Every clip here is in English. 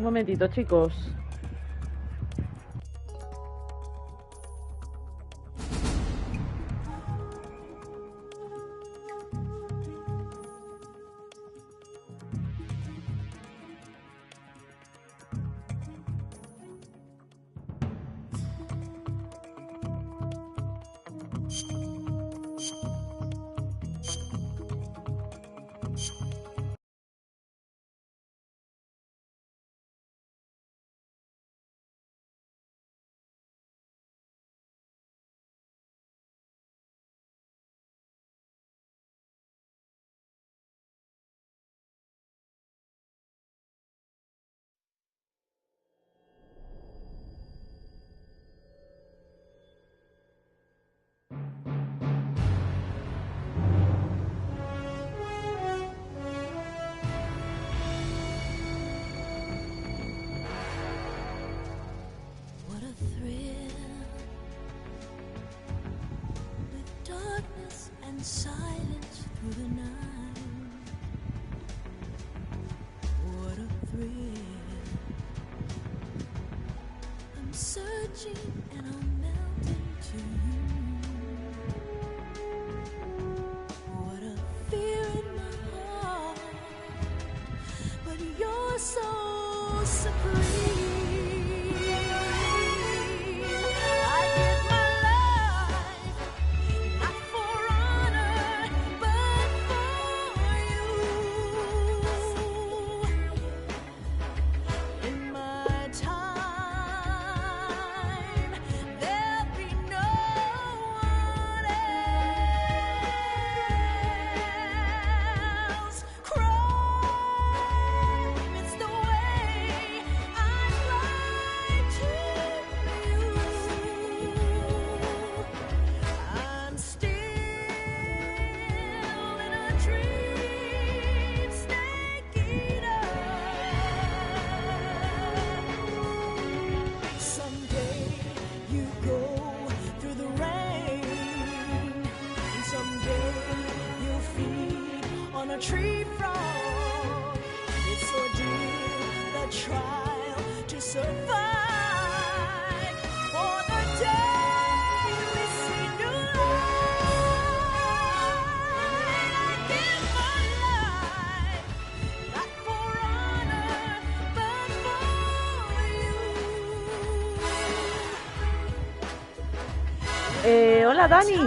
Un momentito, chicos. Silence through the night. What a thrill. I'm searching and I'm melting to you. What a fear in my heart, but you're so supreme. Tree frog, it's ordeal, the trial to survive. For the day we see new light, I give my life, not for honor, but for you. Hola, Dani.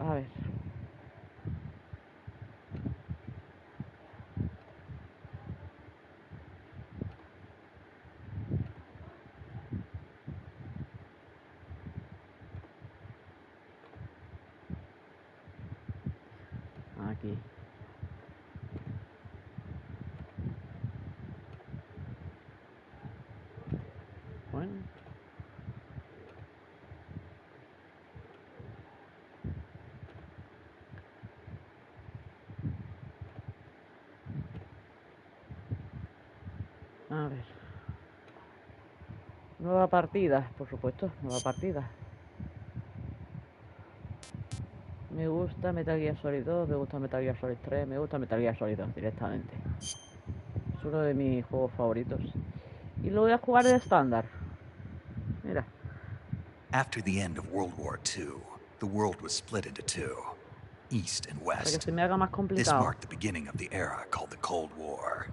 A ver. Aquí. Bueno. A ver. Nueva partida, por supuesto, nueva partida. Me gusta Metal Gear Solid 2, me gusta Metal Gear Solid 3, me gusta Metal Gear Solid 2 directamente. Es uno de mis juegos favoritos. Y lo voy a jugar de estándar. Mira. After the end of World War II, the world was split into two, East and Para que West. se me haga más This complicado. marked the beginning of the era called the Cold War.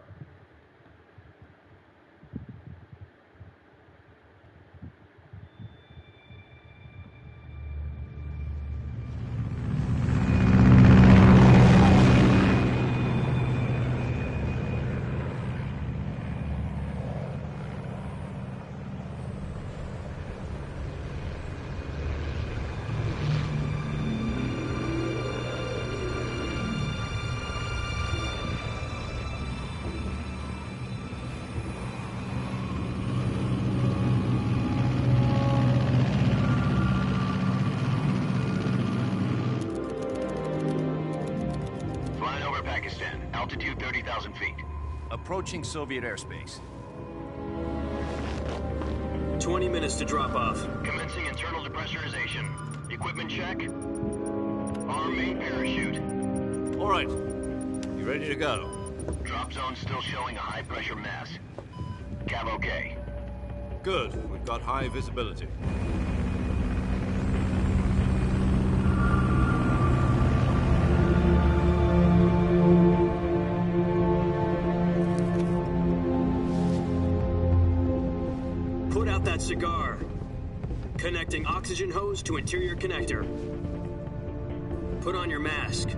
Flying over Pakistan, altitude 30,000 feet. Approaching Soviet airspace. 20 minutes to drop off. Commencing internal depressurization. Equipment check. Arm main parachute. All right. You ready to go? Drop zone still showing a high pressure mass. Cav okay. Good. We've got high visibility. Put out that cigar. Connecting oxygen hose to interior connector. Put on your mask.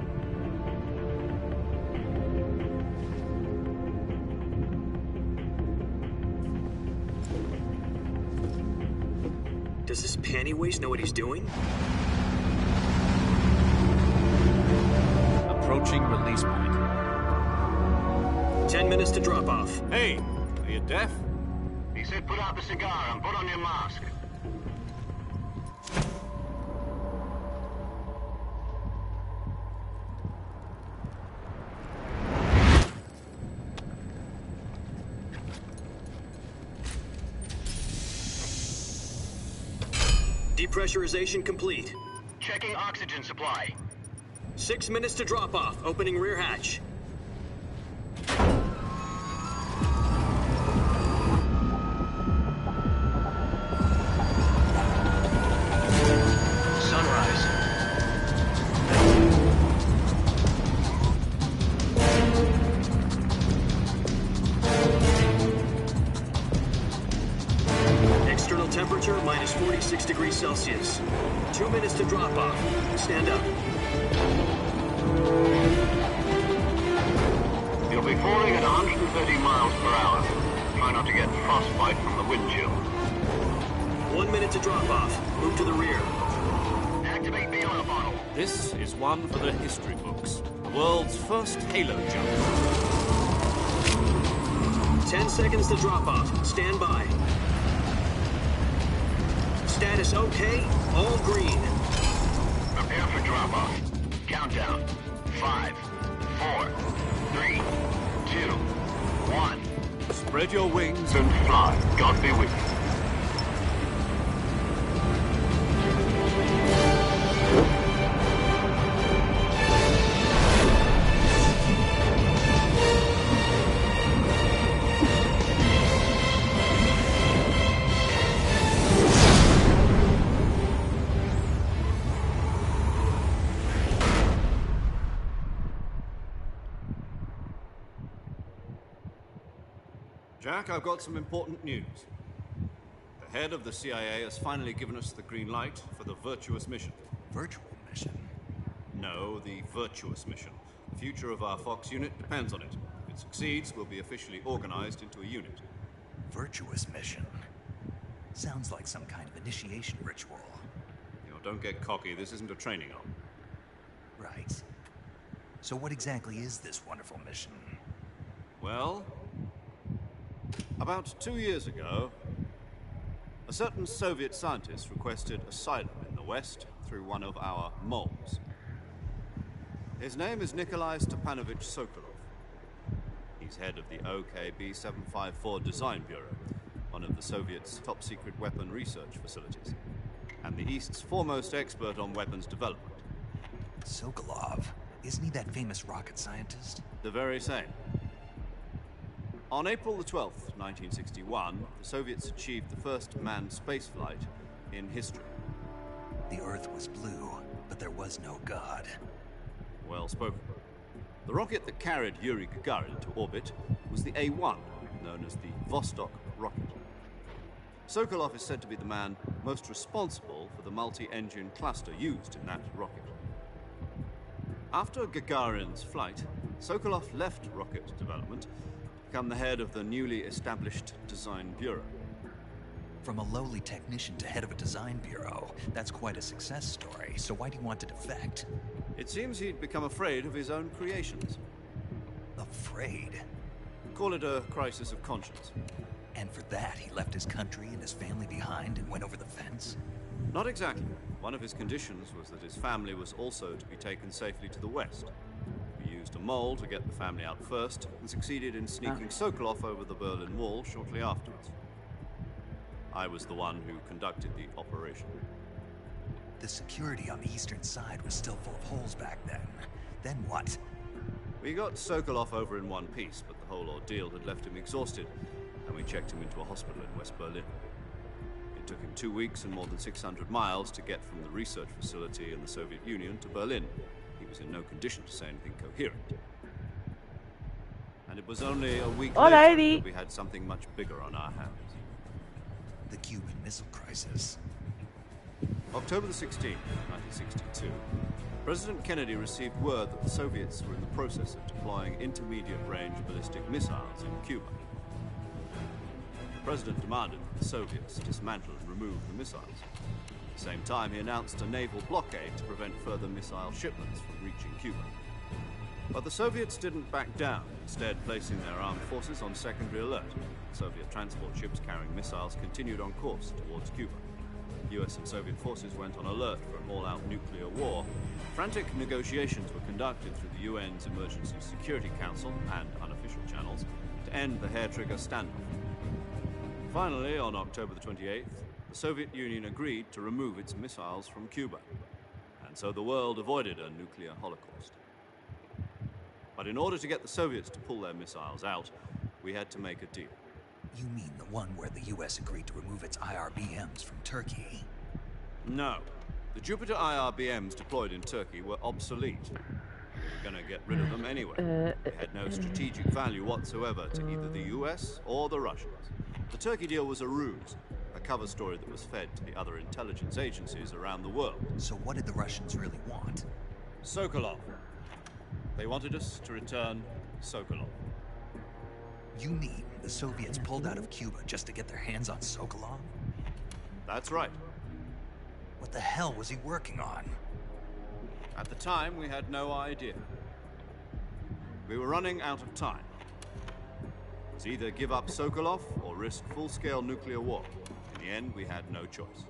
Does this panty waste know what he's doing? Approaching release point. 10 minutes to drop off. Hey, are you deaf? He said put out the cigar and put on your mask. Depressurization complete. Checking oxygen supply. 6 minutes to drop off. Opening rear hatch. Sunrise. External temperature minus 46 degrees Celsius. 2 minutes to drop off. Stand up. You'll be falling at 130 miles per hour. Try not to get frostbite from the wind chill. 1 minute to drop off. Move to the rear. Activate the air bottle. This is one for the history books. The world's first halo jump. 10 seconds to drop off. Stand by. Status okay. All green. Prepare for drop-off. Countdown. 5, 4, 3, 2, 1. Spread your wings. And fly. God be with you. Jack, I've got some important news. The head of the CIA has finally given us the green light for the Virtuous mission. Virtual mission? No, the Virtuous mission. The future of our Fox unit depends on it. If it succeeds, we'll be officially organized into a unit. Virtuous mission? Sounds like some kind of initiation ritual. You know, don't get cocky. This isn't a training op. Right. So what exactly is this wonderful mission? Well, about 2 years ago, a certain Soviet scientist requested asylum in the West through one of our moles. His name is Nikolai Stepanovich Sokolov. He's head of the OKB 754 Design Bureau, one of the Soviets' top-secret weapon research facilities, and the East's foremost expert on weapons development. Sokolov? Isn't he that famous rocket scientist? The very same. On April the 12th, 1961, the Soviets achieved the first manned spaceflight in history. The Earth was blue, but there was no God. Well spoken. The rocket that carried Yuri Gagarin to orbit was the A-1, known as the Vostok rocket. Sokolov is said to be the man most responsible for the multi-engine cluster used in that rocket. After Gagarin's flight, Sokolov left rocket development to become the head of the newly established Design Bureau. From a lowly technician to head of a design bureau, that's quite a success story, so why do you want to defect? It seems he'd become afraid of his own creations. Afraid? Call it a crisis of conscience. And for that, he left his country and his family behind and went over the fence? Not exactly. One of his conditions was that his family was also to be taken safely to the west. He used a mole to get the family out first and succeeded in sneaking Sokolov over the Berlin Wall shortly afterwards. I was the one who conducted the operation. The security on the eastern side was still full of holes back then. Then what? We got Sokolov over in one piece, but the whole ordeal had left him exhausted, and we checked him into a hospital in West Berlin. It took him 2 weeks and more than 600 miles to get from the research facility in the Soviet Union to Berlin. He was in no condition to say anything coherent. And it was only a week later that we had something much bigger on our hands. The Cuban Missile Crisis. October the 16th, 1962, President Kennedy received word that the Soviets were in the process of deploying intermediate-range ballistic missiles in Cuba. The President demanded that the Soviets dismantle and remove the missiles. At the same time, he announced a naval blockade to prevent further missile shipments from reaching Cuba. But the Soviets didn't back down, instead placing their armed forces on secondary alert. Soviet transport ships carrying missiles continued on course towards Cuba. US and Soviet forces went on alert for an all-out nuclear war. Frantic negotiations were conducted through the UN's Emergency Security Council and unofficial channels to end the hair-trigger standoff. Finally, on October the 28th, the Soviet Union agreed to remove its missiles from Cuba, and so the world avoided a nuclear holocaust. But in order to get the Soviets to pull their missiles out, we had to make a deal. You mean the one where the US agreed to remove its IRBMs from Turkey? No. The Jupiter IRBMs deployed in Turkey were obsolete. We were going to get rid of them anyway. They had no strategic value whatsoever to either the US or the Russians. The Turkey deal was a ruse, a cover story that was fed to the other intelligence agencies around the world. So what did the Russians really want? Sokolov. They wanted us to return Sokolov. You mean the Soviets pulled out of Cuba just to get their hands on Sokolov? That's right. What the hell was he working on? At the time, we had no idea. We were running out of time. It was either give up Sokolov or risk full-scale nuclear war. In the end, we had no choice.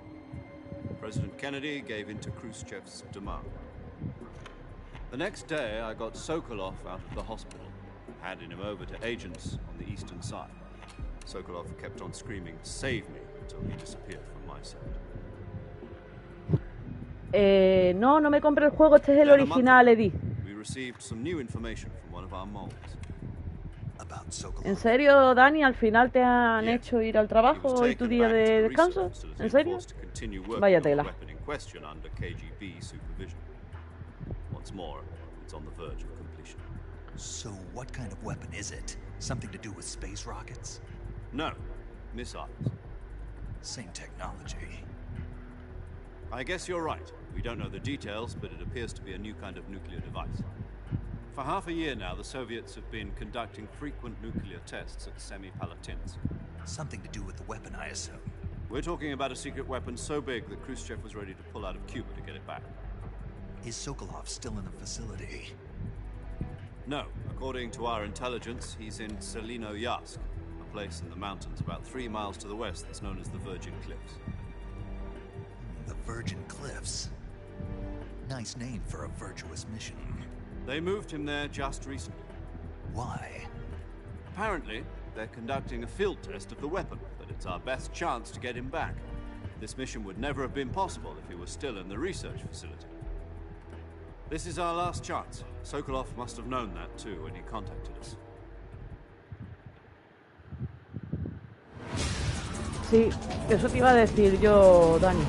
President Kennedy gave in to Khrushchev's demand. The next day, I got Sokolov out of the hospital, handing him over to agents on the eastern side. Sokolov kept on screaming, "Save me," until he disappeared from my sight. No me compré el juego, este es el original, Eddie. We received some new information from one of our moles. About Sokolov. ¿En serio, Dani? ¿Al final te han hecho ir al trabajo hoy tu día de descanso? ¿En serio? Vaya tela. Once more, it's on the verge of completion. So what kind of weapon is it? Something to do with space rockets? No, missiles. Same technology. I guess you're right. We don't know the details, but it appears to be a new kind of nuclear device. For half a year now, the Soviets have been conducting frequent nuclear tests at Semipalatinsk. Something to do with the weapon, I assume. We're talking about a secret weapon so big that Khrushchev was ready to pull out of Cuba to get it back. Is Sokolov still in the facility? No. According to our intelligence, he's in Selino-Yarsk, a place in the mountains about 3 miles to the west that's known as the Virgin Cliffs. The Virgin Cliffs? Nice name for a virtuous mission. They moved him there just recently. Why? Apparently, they're conducting a field test of the weapon, but it's our best chance to get him back. This mission would never have been possible if he was still in the research facility. This is our last chance. Sokolov must have known that too when he contacted us. Sí, eso te iba a decir yo, Dani.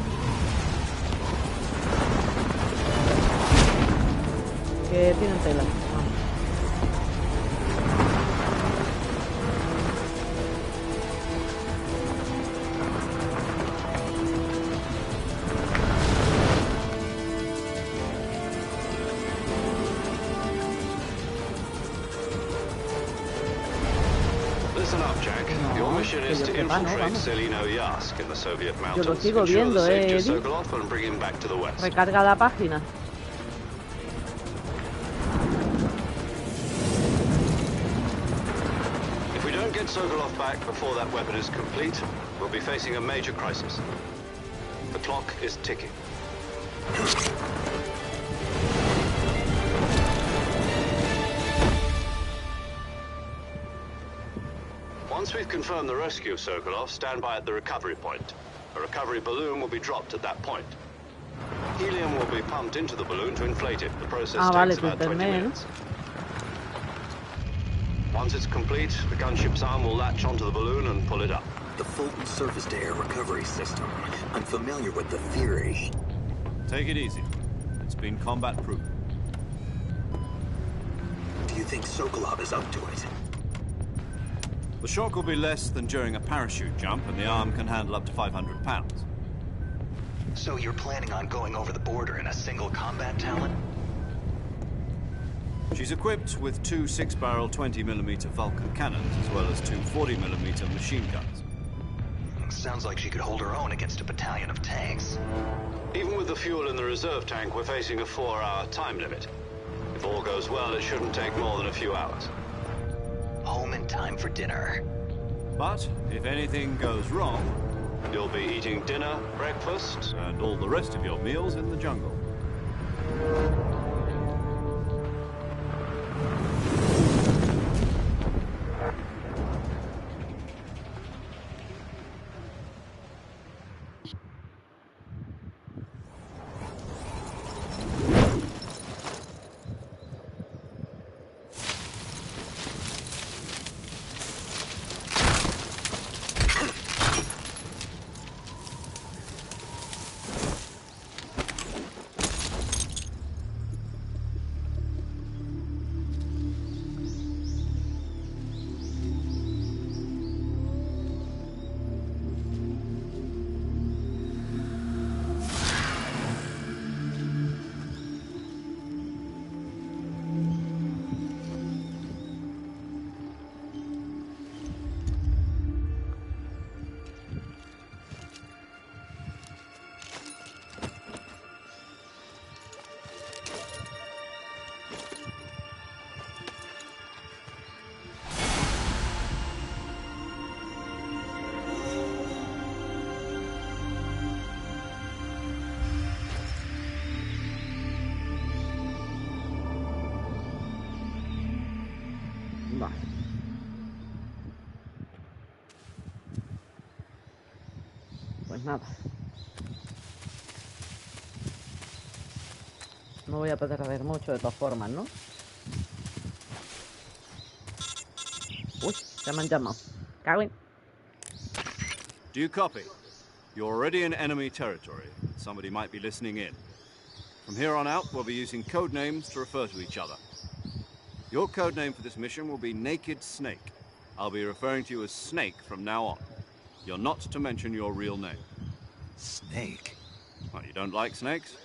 Que tienen tela. Vamos. Listen up, Jack. Your mission is que to yo sepa, no, infiltrate vamos. Selino Yask in the Soviet Yo lo mountains, sigo ensure the viendo, safety of Eddie. Sokolov, and bring him back to the west. Recarga la página. If we don't get Sokolov back before that weapon is complete, we'll be facing a major crisis. The clock is ticking. Once we've confirmed the rescue of Sokolov, stand by at the recovery point. A recovery balloon will be dropped at that point. Helium will be pumped into the balloon to inflate it. The process Vale, takes about 20 internet, ¿no? minutes. Once it's complete, the gunship's arm will latch onto the balloon and pull it up. The Fulton surface-to-air recovery system. I'm familiar with the theory. Take it easy. It's been combat-proof. Do you think Sokolov is up to it? The shock will be less than during a parachute jump, and the arm can handle up to 500 pounds. So you're planning on going over the border in a single combat talon? She's equipped with two 6-barrel 20mm Vulcan cannons, as well as two 40mm machine guns. Sounds like she could hold her own against a battalion of tanks. Even with the fuel in the reserve tank, we're facing a 4-hour time limit. If all goes well, it shouldn't take more than a few hours. Home in time for dinner. But if anything goes wrong, You'll be eating dinner, breakfast, and all the rest of your meals in the jungle. Vale. Pues nada. No voy a poder ver mucho de todas formas, ¿no? Uy, ya me han llamado. Cago en... Do you copy? You're already in enemy territory. Somebody might be listening in. From here on out, we'll be using code names to refer to each other. Your code name for this mission will be Naked Snake. I'll be referring to you as Snake from now on. You're not to mention your real name. Snake? Well, you don't like snakes?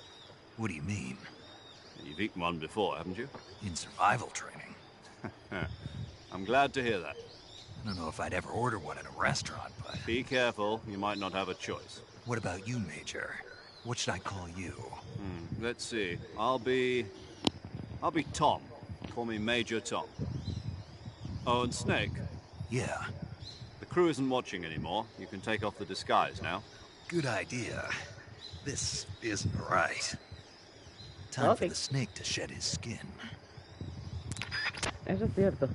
What do you mean? You've eaten one before, haven't you? In survival training? I'm glad to hear that. I don't know if I'd ever order one at a restaurant, but... Be careful, you might not have a choice. What about you, Major? What should I call you? Let's see. I'll be Tom. Call me Major Tom. Oh, and Snake, Yeah, the crew isn't watching anymore. You can take off the disguise now. good idea. This isn't right. Time Okay. for the snake to shed his skin. Eso es cierto.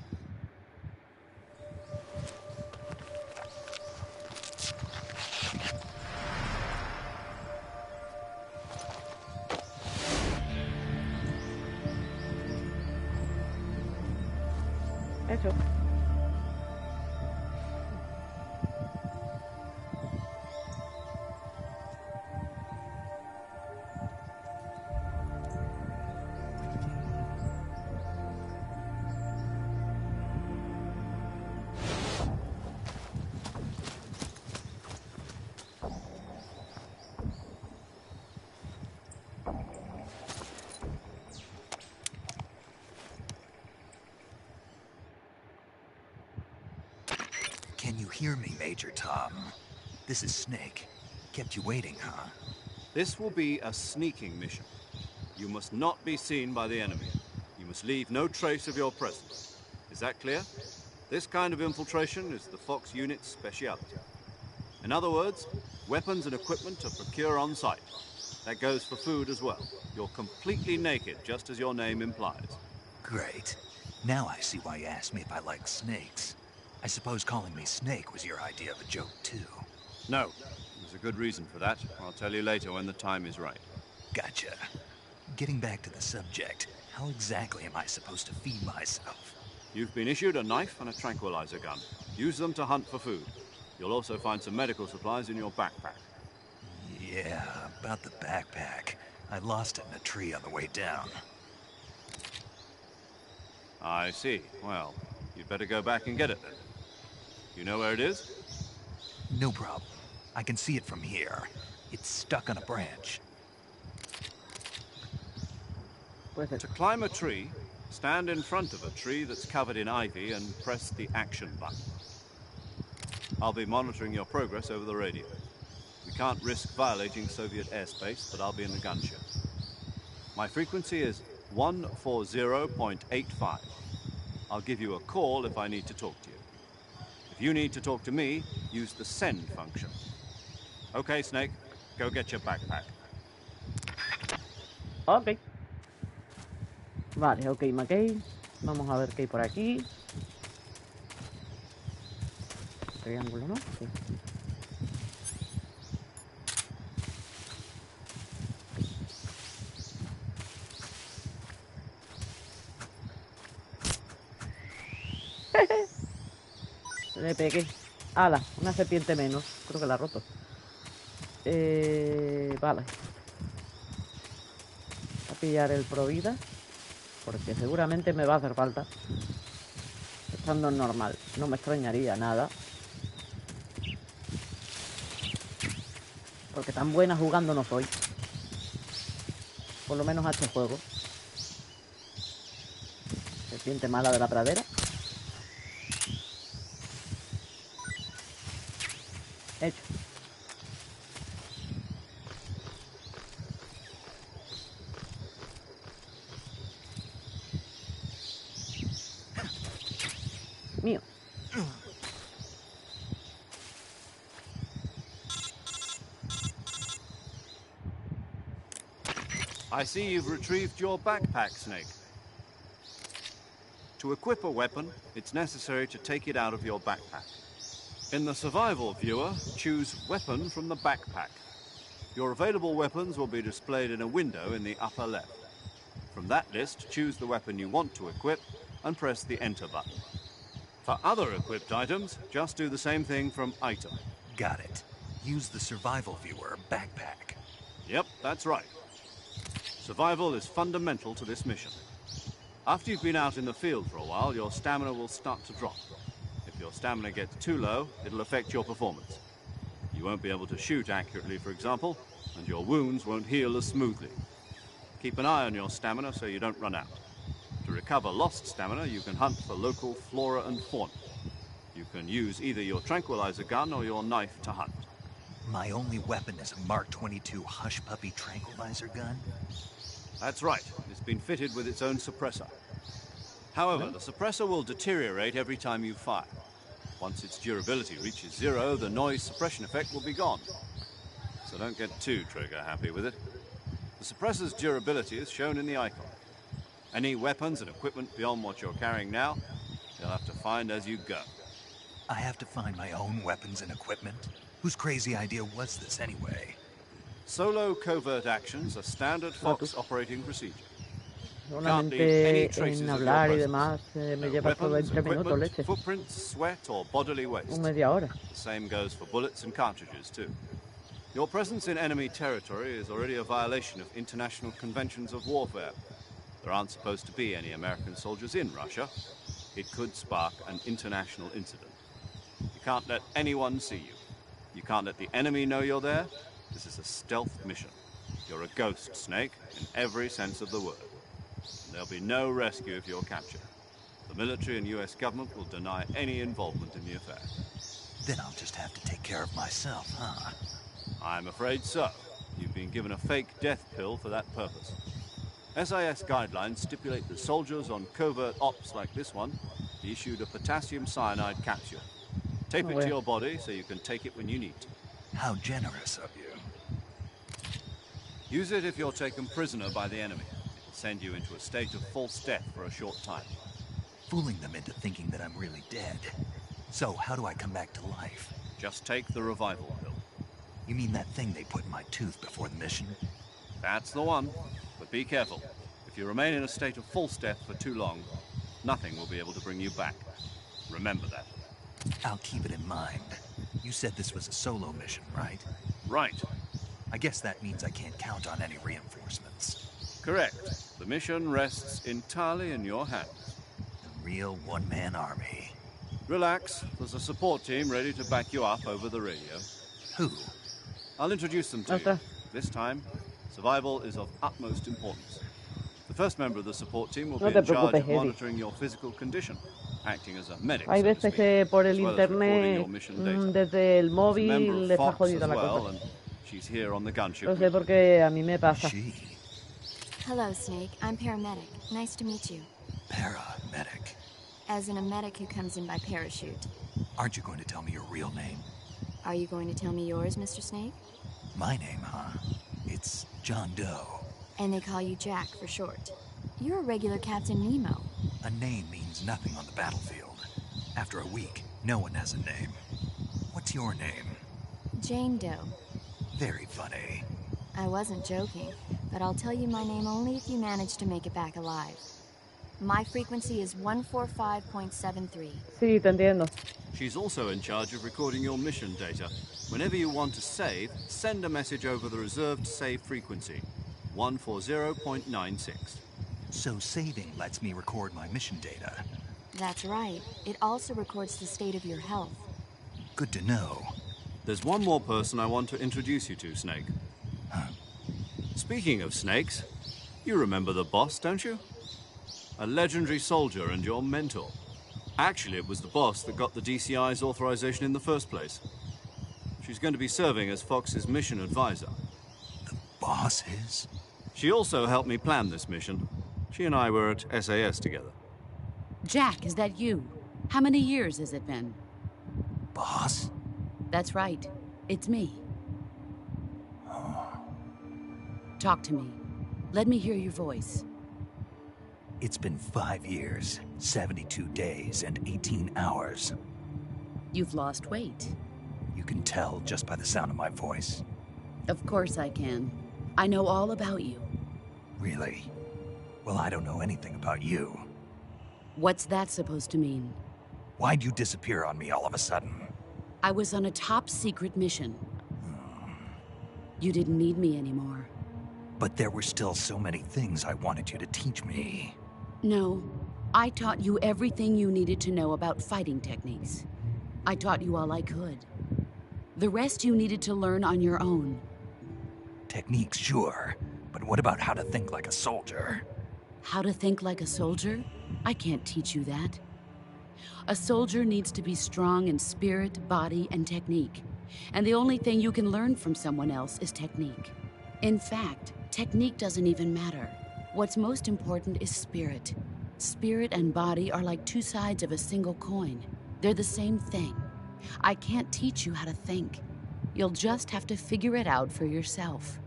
Eso. hear me, Major Tom. This is Snake. Kept you waiting, huh? This will be a sneaking mission. You must not be seen by the enemy. You must leave no trace of your presence. Is that clear? This kind of infiltration is the Fox unit's speciality. In other words, weapons and equipment to procure on site. That goes for food as well. You're completely naked, just as your name implies. Great. Now I see why you asked me if I like snakes. I suppose calling me Snake was your idea of a joke, too. No. There's a good reason for that. I'll tell you later when the time is right. Gotcha. Getting back to the subject, how exactly am I supposed to feed myself? You've been issued a knife and a tranquilizer gun. Use them to hunt for food. You'll also find some medical supplies in your backpack. Yeah, about the backpack. I lost it in a tree on the way down. I see. Well, you'd better go back and get it then. You know where it is? No problem. I can see it from here. It's stuck on a branch. To climb a tree, stand in front of a tree that's covered in ivy and press the action button. I'll be monitoring your progress over the radio. We can't risk violating Soviet airspace, but I'll be in the gunship. My frequency is 140.85. I'll give you a call if I need to talk to you. If you need to talk to me, use the send function. Okay, Snake, go get your backpack. Ok. Vale, ok, McKay. Vamos a ver qué hay por aquí. Triángulo, ¿no? Sí. Le pegué. ¡Hala! Una serpiente menos. Creo que la ha roto. Vale. Voy a pillar el Provida, porque seguramente me va a hacer falta. Estando en normal. No me extrañaría nada. Porque tan buena jugando no soy. Por lo menos a este juego. Serpiente mala de la pradera. Hecho. Mío. I see you've retrieved your backpack, Snake. To equip a weapon, it's necessary to take it out of your backpack. In the survival viewer, choose Weapon from the backpack. Your available weapons will be displayed in a window in the upper left. From that list, choose the weapon you want to equip and press the Enter button. For other equipped items, just do the same thing from Item. Got it. Use the survival viewer backpack. Yep, that's right. Survival is fundamental to this mission. After you've been out in the field for a while, your stamina will start to drop. If your stamina gets too low, it'll affect your performance. You won't be able to shoot accurately, for example, and your wounds won't heal as smoothly. Keep an eye on your stamina so you don't run out. To recover lost stamina, you can hunt for local flora and fauna. You can use either your tranquilizer gun or your knife to hunt. My only weapon is a Mark 22 Hush Puppy tranquilizer gun? That's right. It's been fitted with its own suppressor. However, the suppressor will deteriorate every time you fire. Once its durability reaches 0, the noise suppression effect will be gone. So don't get too trigger happy with it. The suppressor's durability is shown in the icon. Any weapons and equipment beyond what you're carrying now, you'll have to find as you go. I have to find my own weapons and equipment? Whose crazy idea was this anyway? Solo covert actions are standard Fox operating procedure. Solamente en hablar y demás me lleva todo 20 minutos, leche. Footprints, sweat, or bodily waste. Media hora. The same goes for bullets and cartridges, too. Your presence in enemy territory is already a violation of international conventions of warfare. There aren't supposed to be any American soldiers in Russia. It could spark an international incident. You can't let anyone see you. You can't let the enemy know you're there. This is a stealth mission. You're a ghost, Snake, in every sense of the word. And there'll be no rescue if you're captured. The military and US government will deny any involvement in the affair. Then I'll just have to take care of myself, huh? I'm afraid so. You've been given a fake death pill for that purpose. SIS guidelines stipulate that soldiers on covert ops like this one be issued a potassium cyanide capsule. Tape it to your body so you can take it when you need to. How generous of you. Use it if you're taken prisoner by the enemy. It'll send you into a state of false death for a short time. Fooling them into thinking that I'm really dead. So, how do I come back to life? Just take the revival pill. You mean that thing they put in my tooth before the mission? That's the one. But be careful. If you remain in a state of false death for too long, nothing will be able to bring you back. Remember that. I'll keep it in mind. You said this was a solo mission, right? Right. I guess that means I can't count on any reinforcements. Correct. The mission rests entirely in your hands. A real one-man army. Relax. There's a support team ready to back you up over the radio. Who? I'll introduce them to you. This time, survival is of utmost importance. The first member of the support team will be in charge of monitoring your physical condition, acting as a medic. Hay veces que por el internet, desde el móvil, le está jodida la cosa. She's here on the gunship. Lo sé porque a mí me pasa. Hello, Snake. I'm paramedic. Nice to meet you. Paramedic? As in a medic who comes in by parachute. Aren't you going to tell me your real name? Are you going to tell me yours, Mr. Snake? My name, huh? It's John Doe. And they call you Jack for short. You're a regular Captain Nemo. A name means nothing on the battlefield. After a week, no one has a name. What's your name? Jane Doe. Very funny. I wasn't joking, but I'll tell you my name only if you manage to make it back alive. My frequency is 145.73. Sí, te entiendo. She's also in charge of recording your mission data. Whenever you want to save, send a message over the reserved save frequency, 140.96. So saving lets me record my mission data. That's right. It also records the state of your health. Good to know. There's one more person I want to introduce you to, Snake. Huh? Speaking of snakes, you remember the boss, don't you? A legendary soldier and your mentor. Actually, it was the boss that got the DCI's authorization in the first place. She's going to be serving as Fox's mission advisor. The boss is? She also helped me plan this mission. She and I were at SAS together. Jack, is that you? How many years has it been? Boss? That's right. It's me. Talk to me. Let me hear your voice. It's been 5 years, 72 days, and 18 hours. You've lost weight. You can tell just by the sound of my voice. Of course I can. I know all about you. Really? Well, I don't know anything about you. What's that supposed to mean? Why'd you disappear on me all of a sudden? I was on a top-secret mission. You didn't need me anymore. But there were still so many things I wanted you to teach me. No, I taught you everything you needed to know about fighting techniques. I taught you all I could. The rest you needed to learn on your own. Techniques, sure. But what about how to think like a soldier? How to think like a soldier? I can't teach you that. A soldier needs to be strong in spirit, body, and technique. And the only thing you can learn from someone else is technique. In fact, technique doesn't even matter. What's most important is spirit. Spirit and body are like two sides of a single coin. They're the same thing. I can't teach you how to think. You'll just have to figure it out for yourself.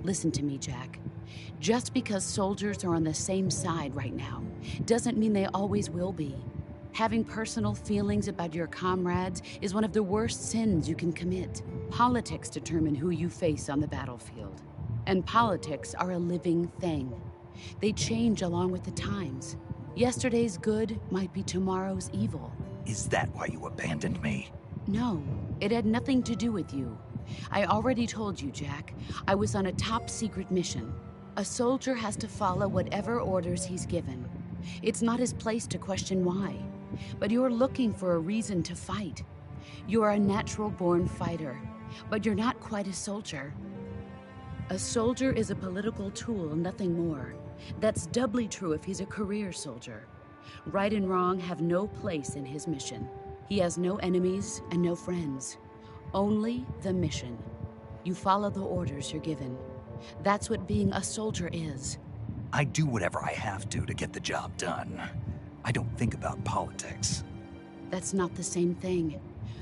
Listen to me, Jack. Just because soldiers are on the same side right now doesn't mean they always will be. Having personal feelings about your comrades is one of the worst sins you can commit. Politics determine who you face on the battlefield. And politics are a living thing. They change along with the times. Yesterday's good might be tomorrow's evil. Is that why you abandoned me? No, it had nothing to do with you. I already told you, Jack. I was on a top-secret mission. A soldier has to follow whatever orders he's given. It's not his place to question why. But you're looking for a reason to fight. You're a natural-born fighter, but you're not quite a soldier. A soldier is a political tool, nothing more. That's doubly true if he's a career soldier. Right and wrong have no place in his mission. He has no enemies and no friends. Only the mission. You follow the orders you're given. That's what being a soldier is. I do whatever I have to get the job done. I don't think about politics. That's not the same thing.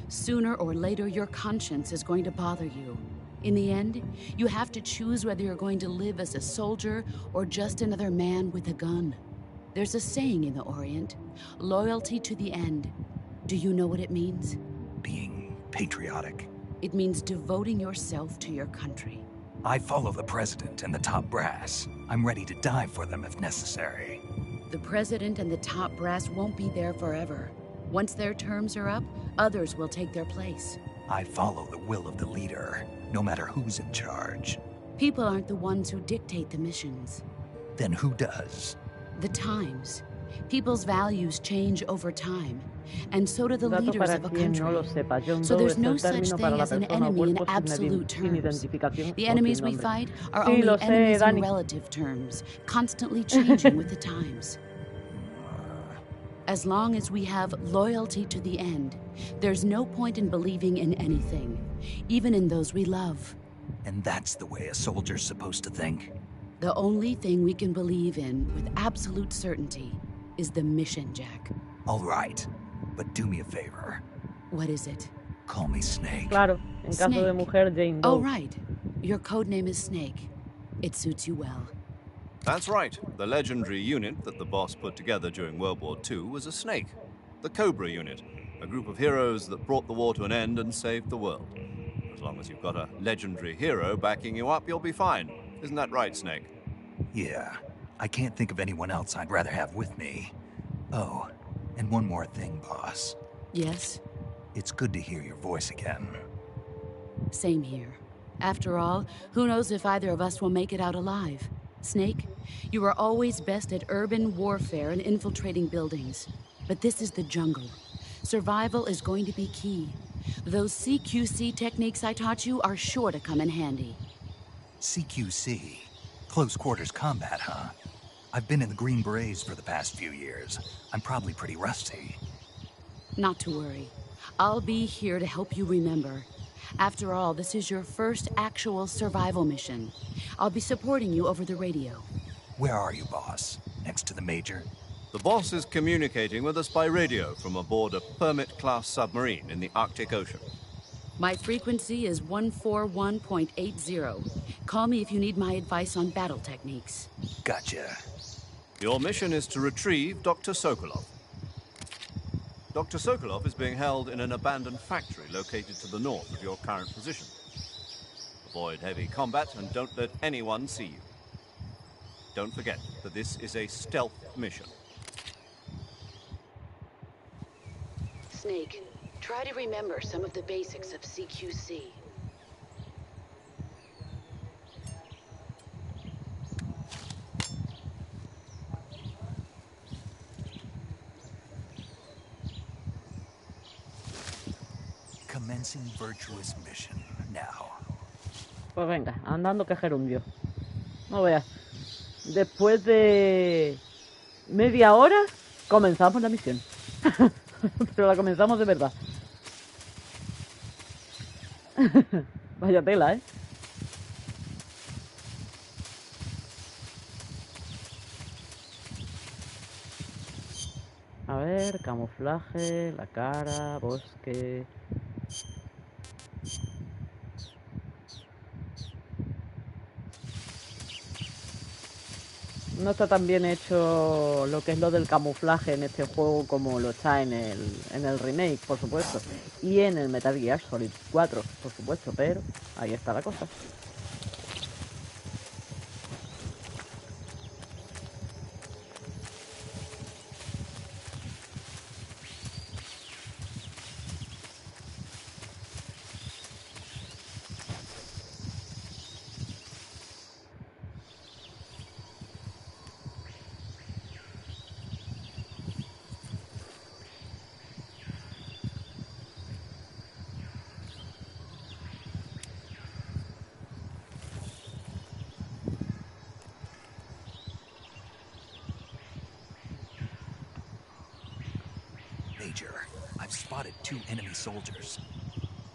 Sooner or later, your conscience is going to bother you. In the end, you have to choose whether you're going to live as a soldier or just another man with a gun. There's a saying in the Orient, loyalty to the end. Do you know what it means? Being patriotic. It means devoting yourself to your country. I follow the president and the top brass. I'm ready to die for them if necessary. The president and the top brass won't be there forever. Once their terms are up, others will take their place. I follow the will of the leader, no matter who's in charge. People aren't the ones who dictate the missions. Then who does? The times. People's values change over time, and so do the Dato leaders para of a quien no country. lo sepa, John So Doe there's es no el such término thing para la as an persona o enemy in cuerpo sin absolute sin terms. identificación The o enemies sin we nombre. fight are Sí, only lo sé, enemies in Dani. relative terms, constantly changing with the times. As long as we have loyalty to the end, there's no point in believing in anything, even in those we love. And that's the way a soldier's supposed to think? The only thing we can believe in with absolute certainty is the mission, Jack. All right, but do me a favor. What is it? Call me Snake. Claro, en caso de Snake. mujer, Jane Doe. Oh, right. Your code name is Snake. It suits you well. That's right. The legendary unit that the boss put together during World War II was a snake. The Cobra unit, a group of heroes that brought the war to an end and saved the world. As long as you've got a legendary hero backing you up, you'll be fine. Isn't that right, Snake? Yeah, I can't think of anyone else I'd rather have with me. Oh, and one more thing, boss. Yes? It's good to hear your voice again. Same here. After all, who knows if either of us will make it out alive? Snake, you are always best at urban warfare and infiltrating buildings. But this is the jungle. Survival is going to be key. Those CQC techniques I taught you are sure to come in handy. CQC? Close quarters combat, huh? I've been in the Green Berets for the past few years. I'm probably pretty rusty. Not to worry. I'll be here to help you remember. After all, this is your first actual survival mission. I'll be supporting you over the radio. Where are you, boss? Next to the Major? The boss is communicating with us by radio from aboard a Permit-class submarine in the Arctic Ocean. My frequency is 141.80. Call me if you need my advice on battle techniques. Gotcha. Your mission is to retrieve Dr. Sokolov. Dr. Sokolov is being held in an abandoned factory located to the north of your current position. Avoid heavy combat and don't let anyone see you. Don't forget that this is a stealth mission. Snake, try to remember some of the basics of CQC. Commencing virtuous mission now. Pues venga, andando que gerundio. No veas. Después de media hora, comenzamos la misión. Pero la comenzamos de verdad. Vaya tela, ¿eh? A ver, camuflaje, la cara, bosque... No está tan bien hecho lo que es lo del camuflaje en este juego como lo está en el remake, por supuesto. Y en el Metal Gear Solid 4, por supuesto, pero ahí está la cosa. Major, I've spotted 2 enemy soldiers.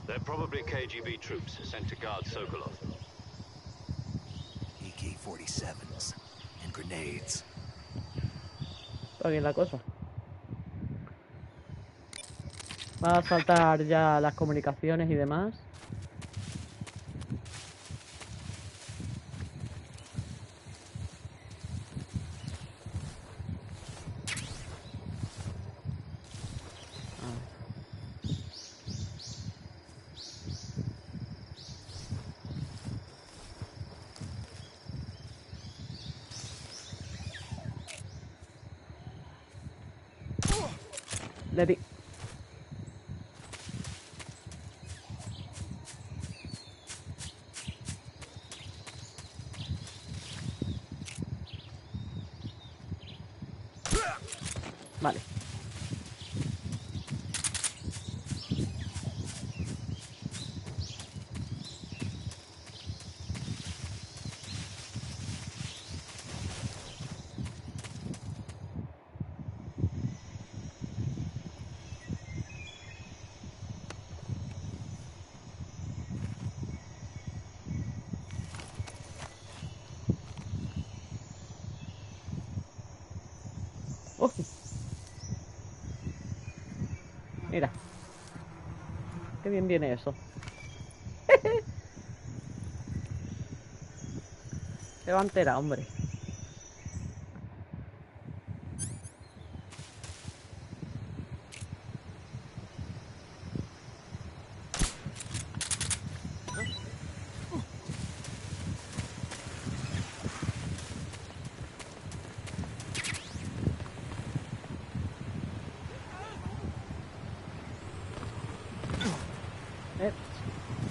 They're probably KGB troops sent to guard Sokolov. AK-47s and grenades. Aquí la cosa. Va a saltar ya las comunicaciones y demás. Le di. Vale. Oh. Mira. Qué bien viene eso. Se va entera, hombre.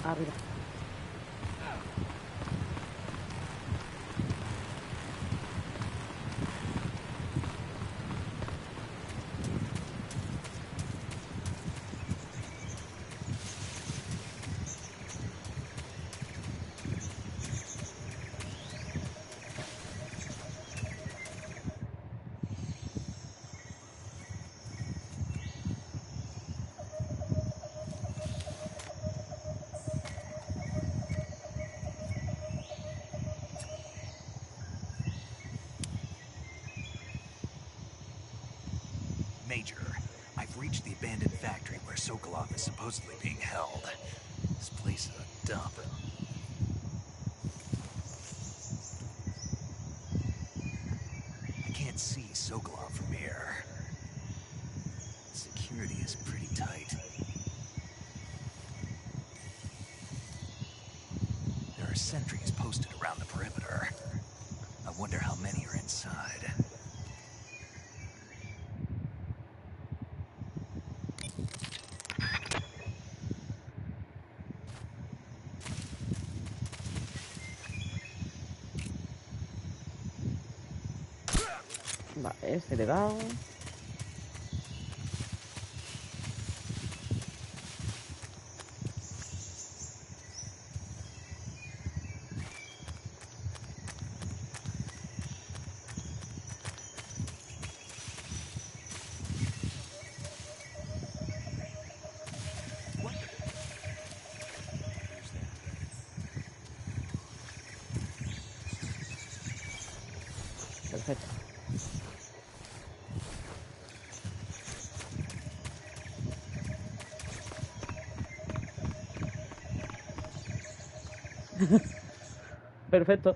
Arriba. Major, I've reached the abandoned factory where Sokolov is supposedly being held. This place is a dump. I can't see Sokolov from here. Security is pretty tight. There are sentries posted around the perimeter. I wonder how many are inside. Vale, se le da. Perfecto. Perfecto.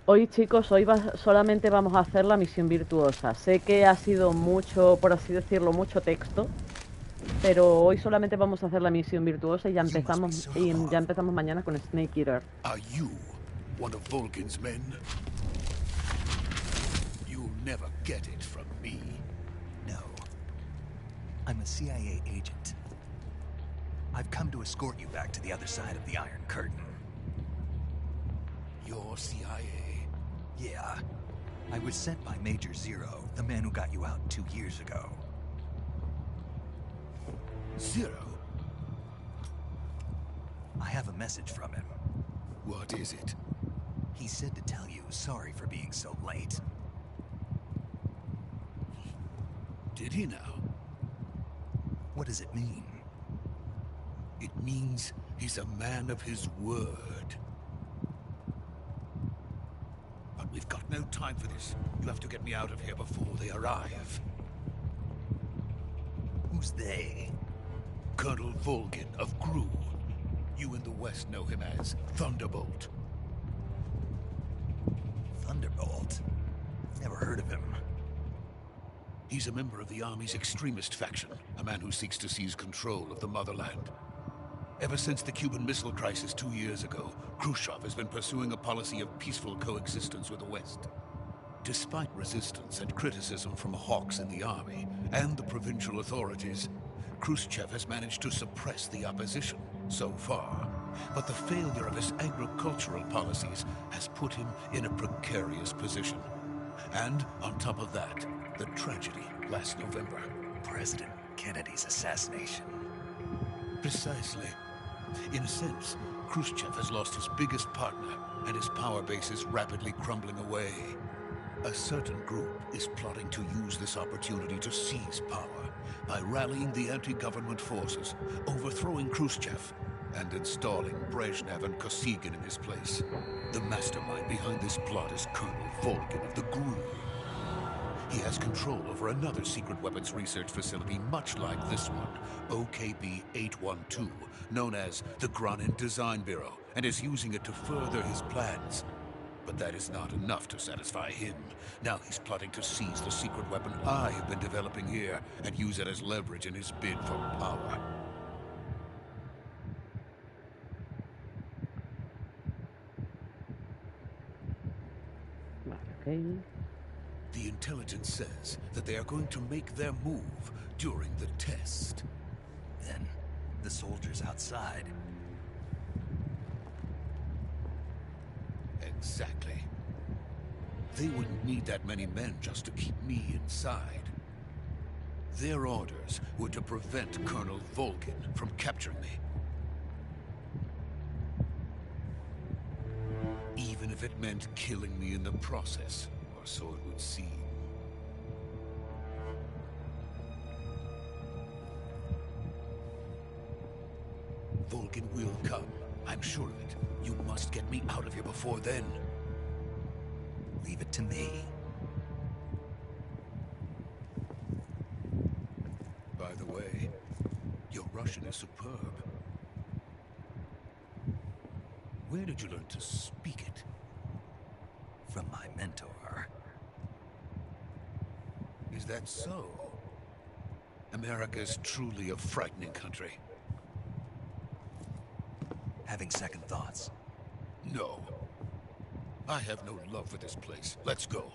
Hoy, chicos, solamente vamos a hacer la misión virtuosa. Sé que ha sido mucho, por así decirlo, mucho texto, pero hoy solamente vamos a hacer la misión virtuosa y ya empezamos mañana con Snake Eater. Are you one of Volkin's men? You'll never get it from me. No. I'm a CIA agent. I've come to escort you back to the other side of the Iron Curtain. You're CIA? Yeah. I was sent by Major Zero, the man who got you out 2 years ago. Zero? I have a message from him. What is it? He said to tell you sorry for being so late. Did he now? What does it mean? It means he's a man of his word. But we've got no time for this. You have to get me out of here before they arrive. Who's they? Colonel Volgin of Gru. You in the West know him as Thunderbolt. Thunderbolt? Never heard of him. He's a member of the Army's extremist faction, a man who seeks to seize control of the motherland. Ever since the Cuban Missile Crisis 2 years ago, Khrushchev has been pursuing a policy of peaceful coexistence with the West. Despite resistance and criticism from hawks in the army and the provincial authorities, Khrushchev has managed to suppress the opposition so far. But the failure of his agricultural policies has put him in a precarious position. And on top of that, the tragedy last November. President Kennedy's assassination. Precisely. In a sense, Khrushchev has lost his biggest partner, and his power base is rapidly crumbling away. A certain group is plotting to use this opportunity to seize power by rallying the anti-government forces, overthrowing Khrushchev, and installing Brezhnev and Kosygin in his place. The mastermind behind this plot is Colonel Volgin of the Gru. He has control over another secret weapons research facility much like this one, OKB-812, known as the Granin Design Bureau, and is using it to further his plans. But that is not enough to satisfy him. Now he's plotting to seize the secret weapon I have been developing here and use it as leverage in his bid for power. Okay. The intelligence says that they are going to make their move during the test. Then, the soldiers outside. Exactly. They wouldn't need that many men just to keep me inside. Their orders were to prevent Colonel Volgin from capturing me. Even if it meant killing me in the process, or so it would seem. Volgin will come. I'm sure of it. You must get me out of here before then. Leave it to me. By the way, your Russian is superb. Where did you learn to speak it? From my mentor. Is that so? America is truly a frightening country. Having second thoughts. No. I have no love for this place. Let's go.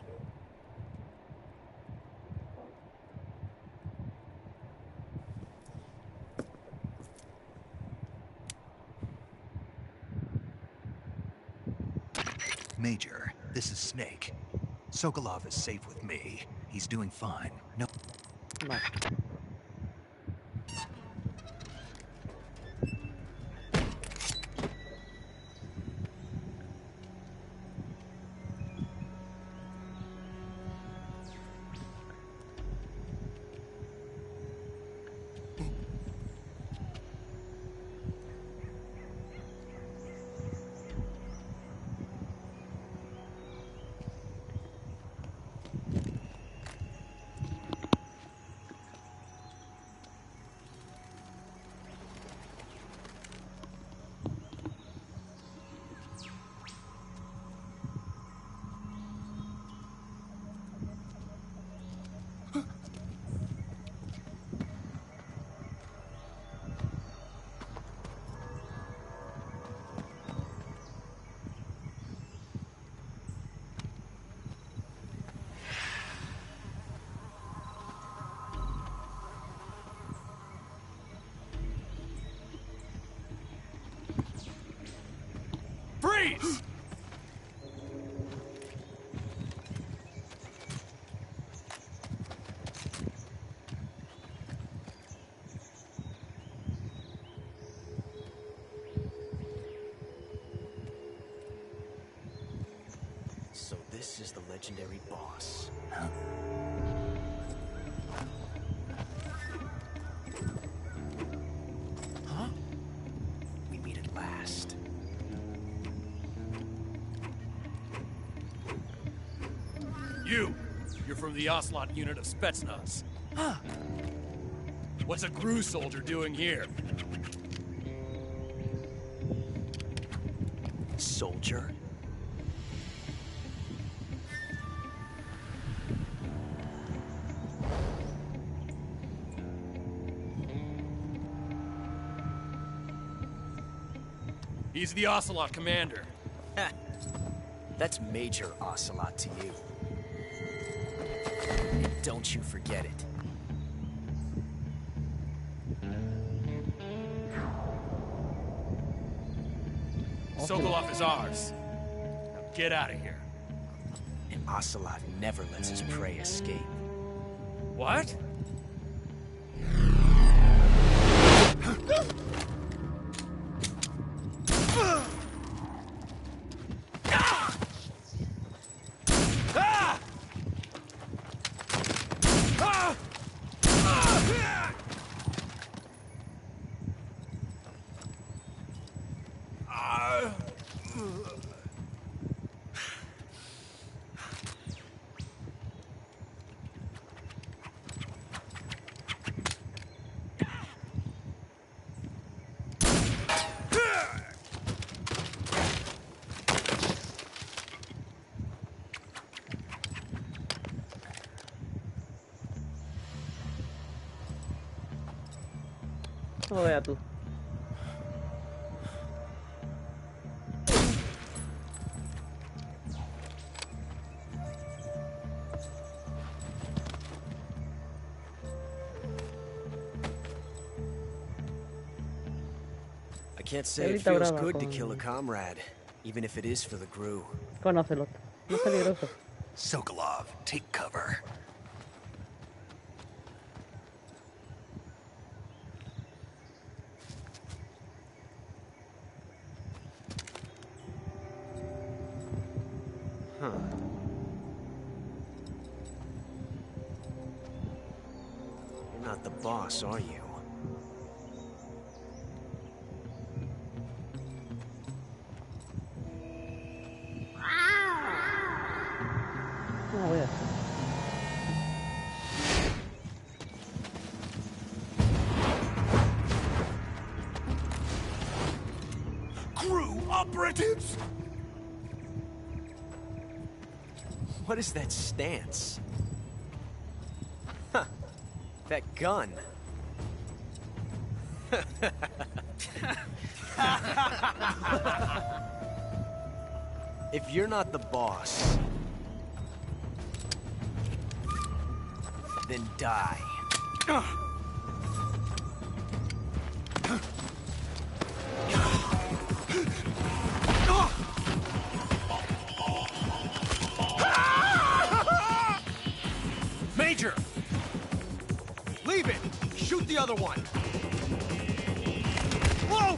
Major, this is Snake. Sokolov is safe with me. He's doing fine. No. Vale. So this is the legendary boss. Huh? Huh? We meet at last. You're from the Ocelot unit of Spetsnaz. Huh? What's a GRU soldier doing here? Soldier? He's the Ocelot commander. Ha! That's Major Ocelot to you. And don't you forget it. Sokolov is ours. Now get out of here. And Ocelot never lets his prey escape. What? No vea tú. I can't say it Pelita feels brava good to con- kill a comrade, even if it is for the GRU. Conócelo. No es peligroso. Sokolov, take cover. Huh. You're not the boss, are you? No voy a hacer. GRU operatives! What is that stance? Huh. That gun. If you're not the boss, then die. Major! Leave it! Shoot the other one! Whoa!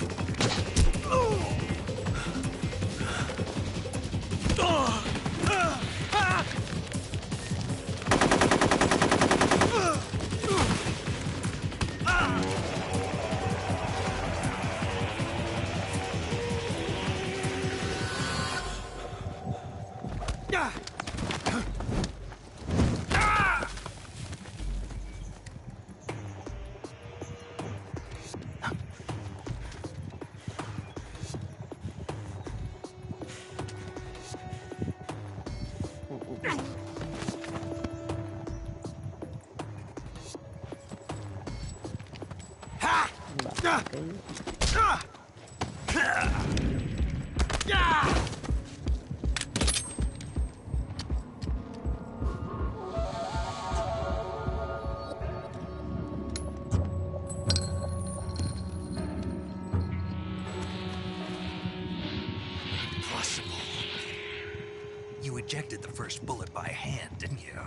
You ejected the first bullet by hand, didn't you?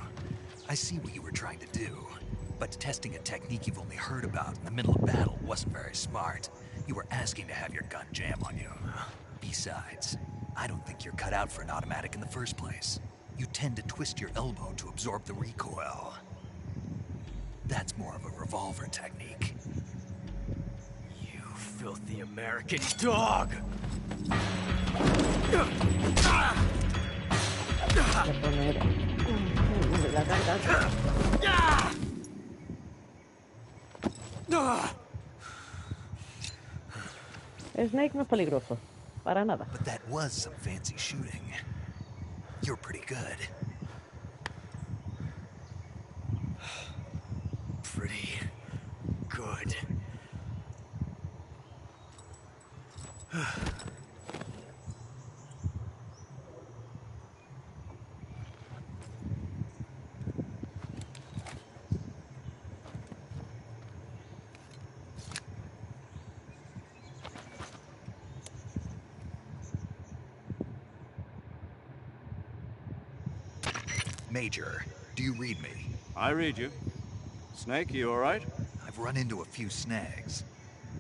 I see what you were trying to do. But testing a technique you've only heard about in the middle of battle wasn't very smart. You were asking to have your gun jam on you. Besides, I don't think you're cut out for an automatic in the first place. You tend to twist your elbow to absorb the recoil. That's more of a revolver technique. You filthy American dog! La carga. Snake no es peligroso. Para nada. But that was some fancy shooting. You're pretty good. Pretty good. Major, do you read me? I read you. Snake, you all right? I've run into a few snags.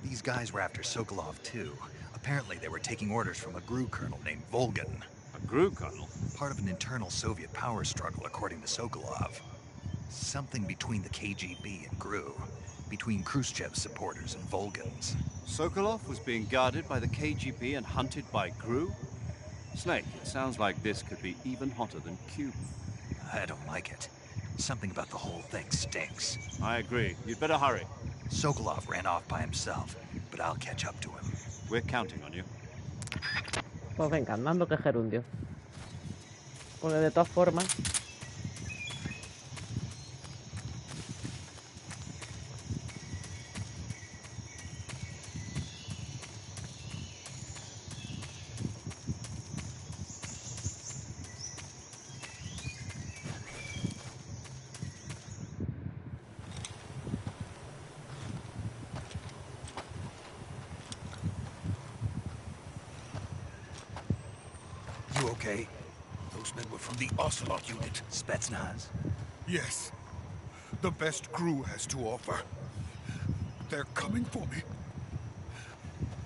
These guys were after Sokolov too. Apparently they were taking orders from a GRU colonel named Volgan. A GRU colonel? Part of an internal Soviet power struggle, according to Sokolov. Something between the KGB and GRU. Between Khrushchev's supporters and Volgan's. Sokolov was being guarded by the KGB and hunted by GRU? Snake, it sounds like this could be even hotter than Cuban. I don't like it. Something about the whole thing stinks. I agree. You'd better hurry. Sokolov ran off by himself, but I'll catch up to him. We're counting on you. Pues venga, andando que gerundio. Porque de todas formas... You okay? Those men were from the Ocelot unit. Spetsnaz? Yes. The best crew has to offer. They're coming for me.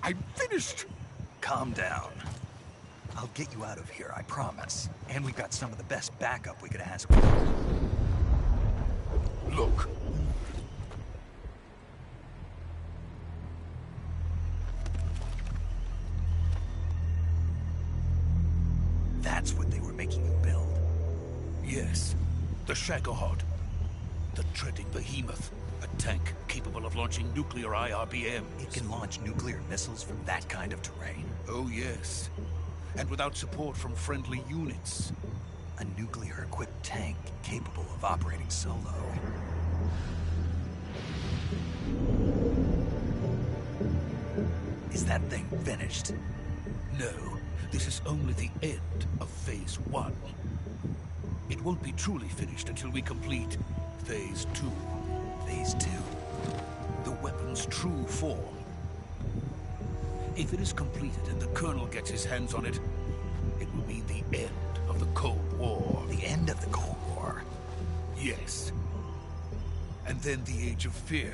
I'm finished! Calm down. I'll get you out of here, I promise. And we've got some of the best backup we could ask for. Look. That's what they were making you build. Yes. The Shagohod. The treading behemoth. A tank capable of launching nuclear IRBMs. It can launch nuclear missiles from that kind of terrain? Oh, yes. And without support from friendly units. A nuclear-equipped tank capable of operating solo. Is that thing finished? No. This is only the end of Phase 1. It won't be truly finished until we complete Phase 2. Phase 2? The weapon's true form. If it is completed and the Colonel gets his hands on it, it will mean the end of the Cold War. The end of the Cold War? Yes. And then the Age of Fear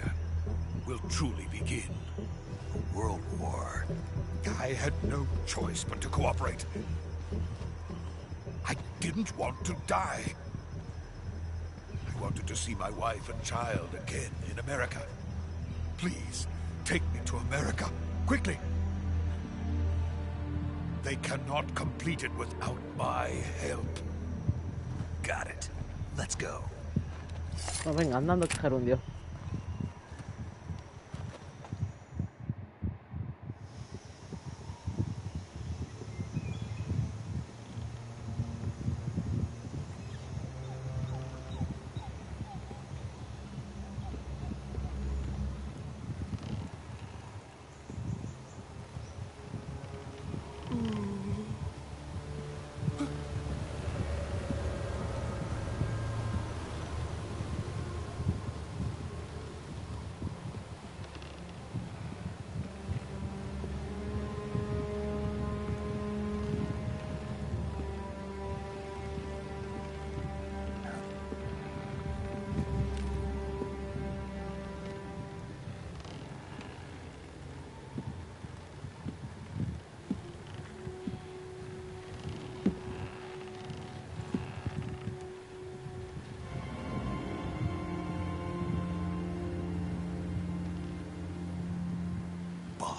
will truly begin. A world war. I had no choice but to cooperate. I didn't want to die. I wanted to see my wife and child again in America. Please, take me to America, quickly. They cannot complete it without my help. Got it. Let's go. Pues venga, andando que gerundio.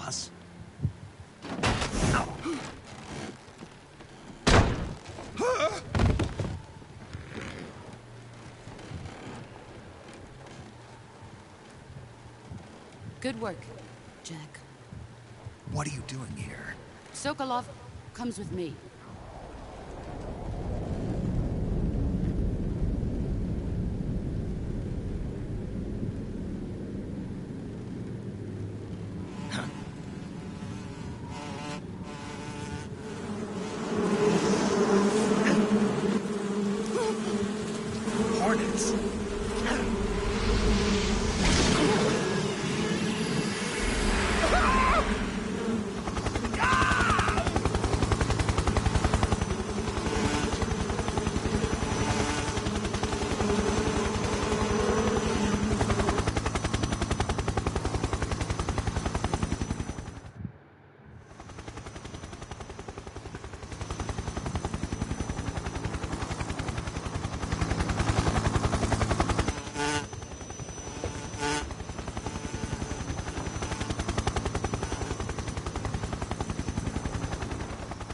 boss. Good work, Jack. What are you doing here? Sokolov comes with me. Hornets.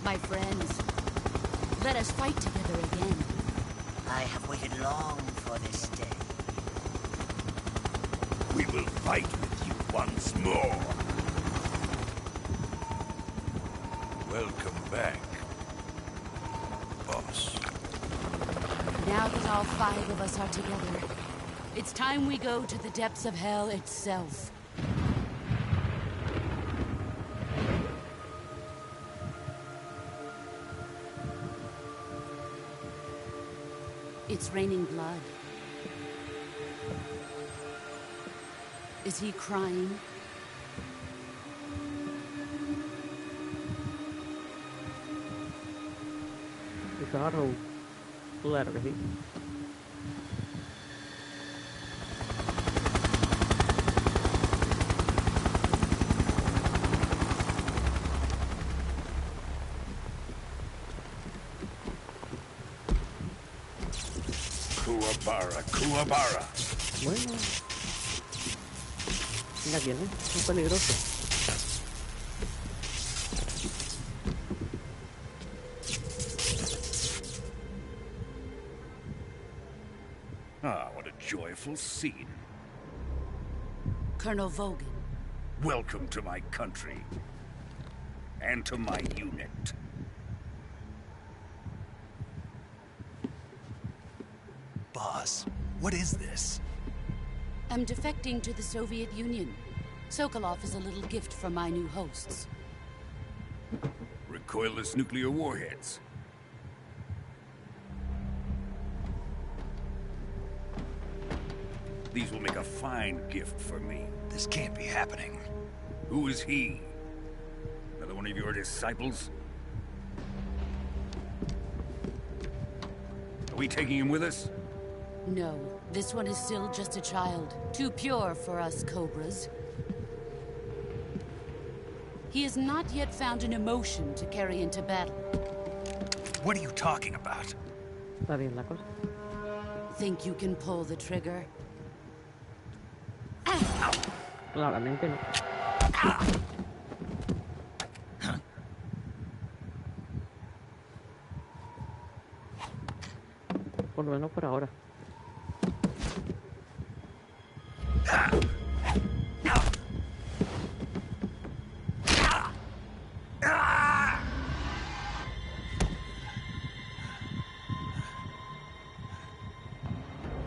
My friends, let us fight together again. I have waited long for this day. We will fight with you once more. Welcome back, boss. Now that all 5 of us are together, it's time we go to the depths of hell itself. It's raining blood. Is he crying? Y se agarra un... Claro que sí. Kuwabara. Bueno. Mira quién es. Es peligroso. Ah, what a joyful scene. Colonel Vogan. Welcome to my country. And to my unit. Boss, what is this? I'm defecting to the Soviet Union. Sokolov is a little gift from my new hosts. Recoilless nuclear warheads. These will make a fine gift for me. This can't be happening. Who is he? Another one of your disciples? Are we taking him with us? No, this one is still just a child. Too pure for us Cobras. He has not yet found an emotion to carry into battle. What are you talking about? Está bien la cosa. Think you can pull the trigger? Claramente no. Por lo menos por ahora.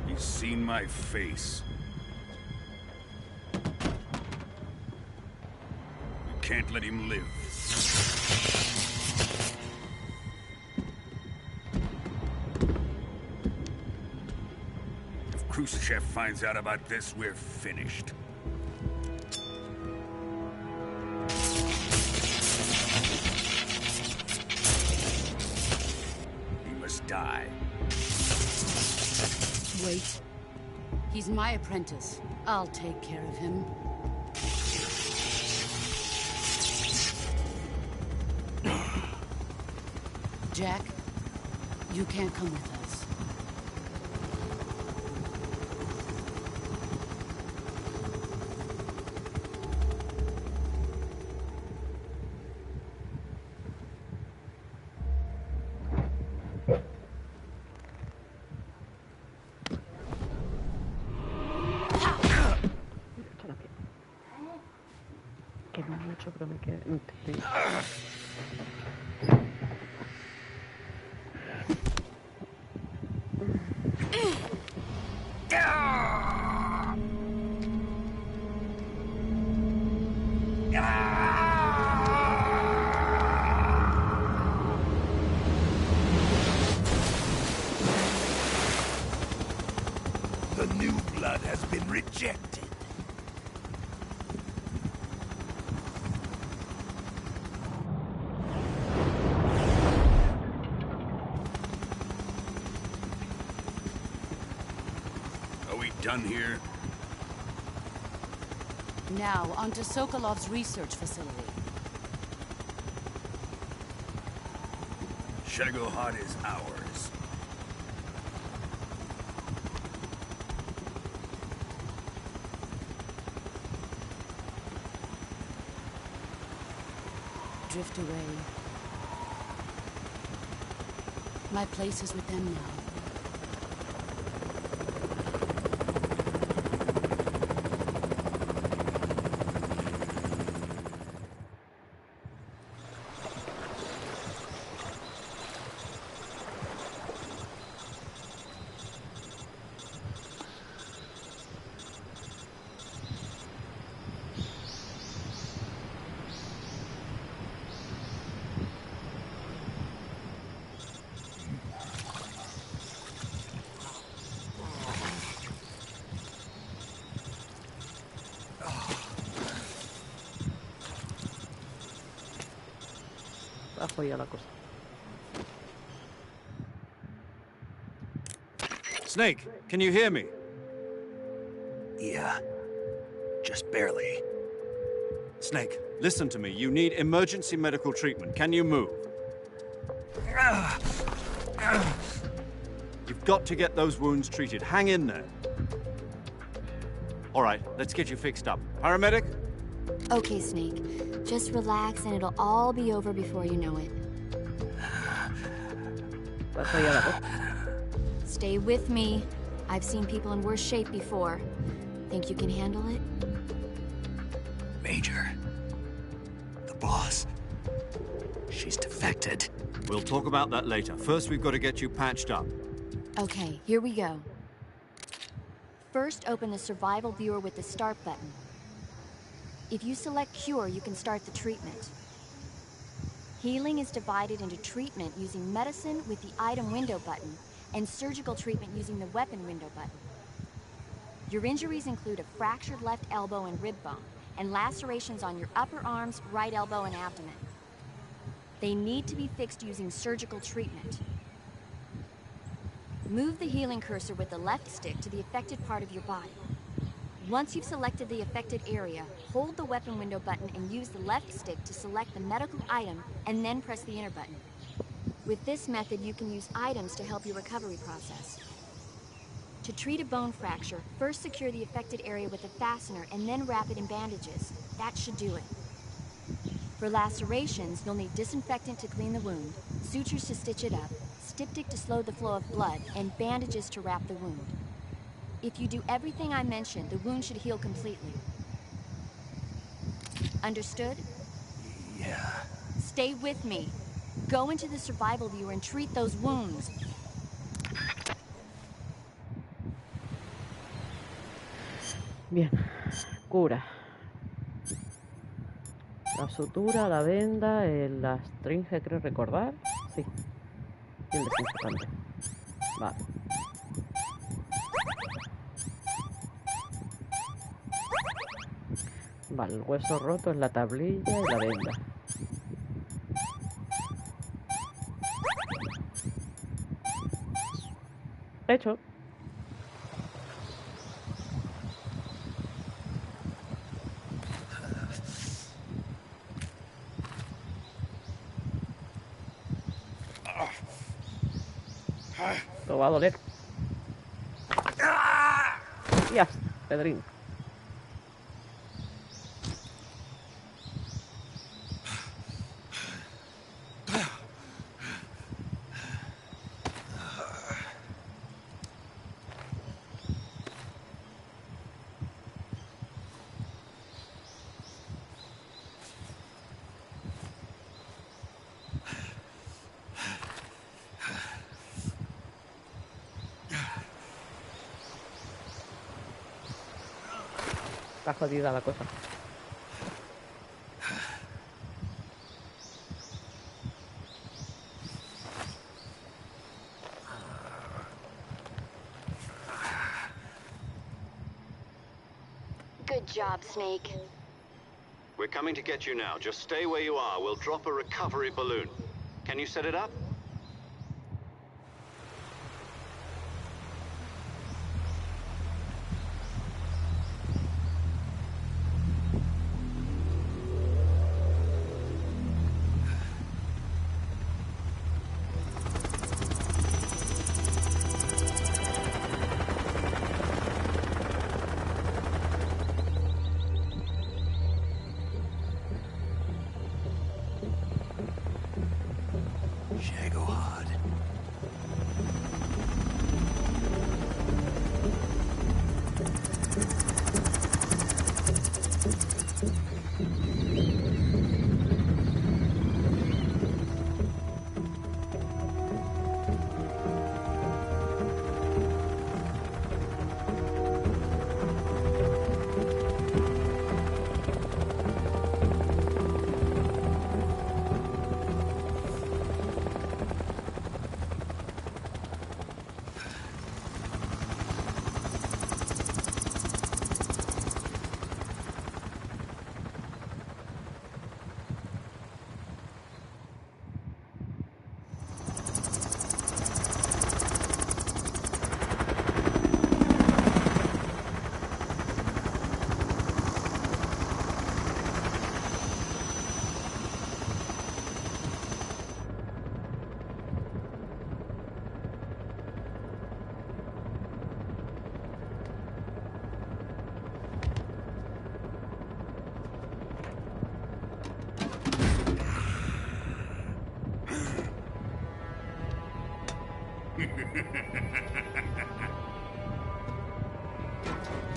He's seen my face. We can't let him live. If Khrushchev finds out about this, we're finished. He must die. Wait. He's my apprentice. I'll take care of him. Jack, you can't come with us. mucho, pero me quedé... The new blood has been rejected. Are we done here? Now, onto Sokolov's research facility. Shagohod is ours. Drift away. My place is with them now. Bajo ya la cosa. Snake, can you hear me? Yeah. Just barely. Snake, listen to me. You need emergency medical treatment. Can you move? You've got to get those wounds treated. Hang in there. All right, let's get you fixed up. Paramedic? Okay, Snake. Just relax and it'll all be over before you know it. Bajo ya la cosa. Stay with me. I've seen people in worse shape before. Think you can handle it? Major. The boss. She's defected. We'll talk about that later. First, we've got to get you patched up. Okay, here we go. First, open the survival viewer with the start button. If you select cure, you can start the treatment. Healing is divided into treatment using medicine with the item window button and surgical treatment using the weapon window button. Your injuries include a fractured left elbow and rib bone, and lacerations on your upper arms, right elbow, and abdomen. They need to be fixed using surgical treatment. Move the healing cursor with the left stick to the affected part of your body. Once you've selected the affected area, hold the weapon window button and use the left stick to select the medical item, and then press the enter button. With this method, you can use items to help your recovery process. To treat a bone fracture, first secure the affected area with a fastener and then wrap it in bandages. That should do it. For lacerations, you'll need disinfectant to clean the wound, sutures to stitch it up, styptic to slow the flow of blood, and bandages to wrap the wound. If you do everything I mentioned, the wound should heal completely. Understood? Yeah. Stay with me. Go into the survival viewer and treat those wounds. Bien. Cura. La sutura, la venda, la astringe, creo recordar. Sí. Y el desinfectante. Vale. Vale, el hueso roto es la tablilla y la venda. Hecho. Esto va a doler. ¡Yas! Pedrín. Está jodida la cosa. Good job, Snake. We're coming to get you now. Just stay where you are. We'll drop a recovery balloon. Can you set it up? Shagohod.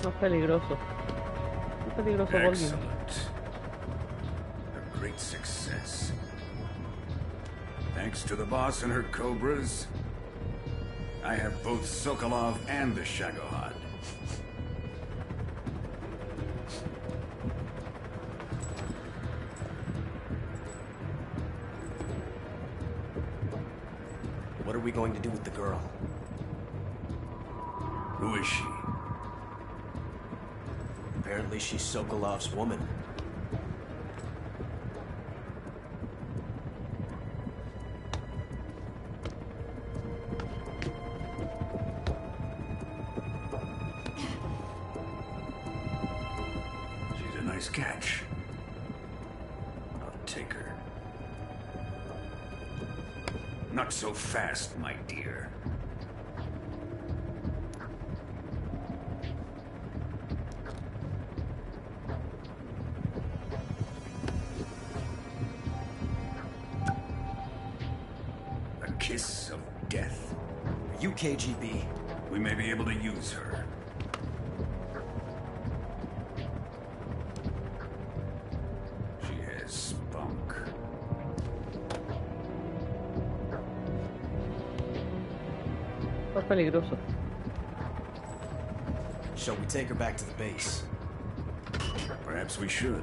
No es peligroso. Es peligroso, Volgin. Excellent. A great success. Thanks to the boss and her cobras, I have both Sokolov and the Shagohod. What are we going to do with the girl? Who is she? Apparently she's Sokolov's woman. She's a nice catch. I'll take her. Not so fast, my dear. A kiss of death. Are you KGB? We may be able to use her. She has spunk. Es peligroso. Shall we take her back to the base? Perhaps we should.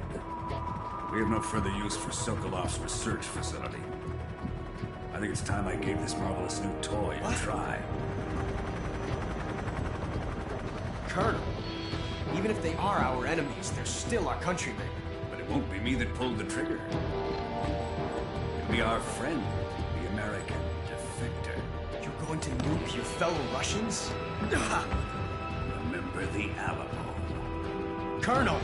We have no further use for Sokolov's research facility. I think it's time I gave this marvelous new toy a try. Colonel, even if they are our enemies, they're still our countrymen. But it won't be me that pulled the trigger. It'll be our friend, the American defector. You're going to nuke your fellow Russians? Remember the Alamo. Colonel!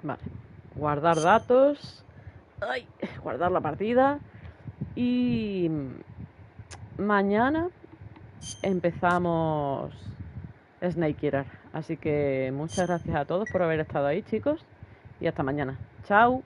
Vale. Guardar datos. Ay, guardar la partida. Y mañana empezamos Snake Eater. Así que muchas gracias a todos por haber estado ahí, chicos. Y hasta mañana. Chao.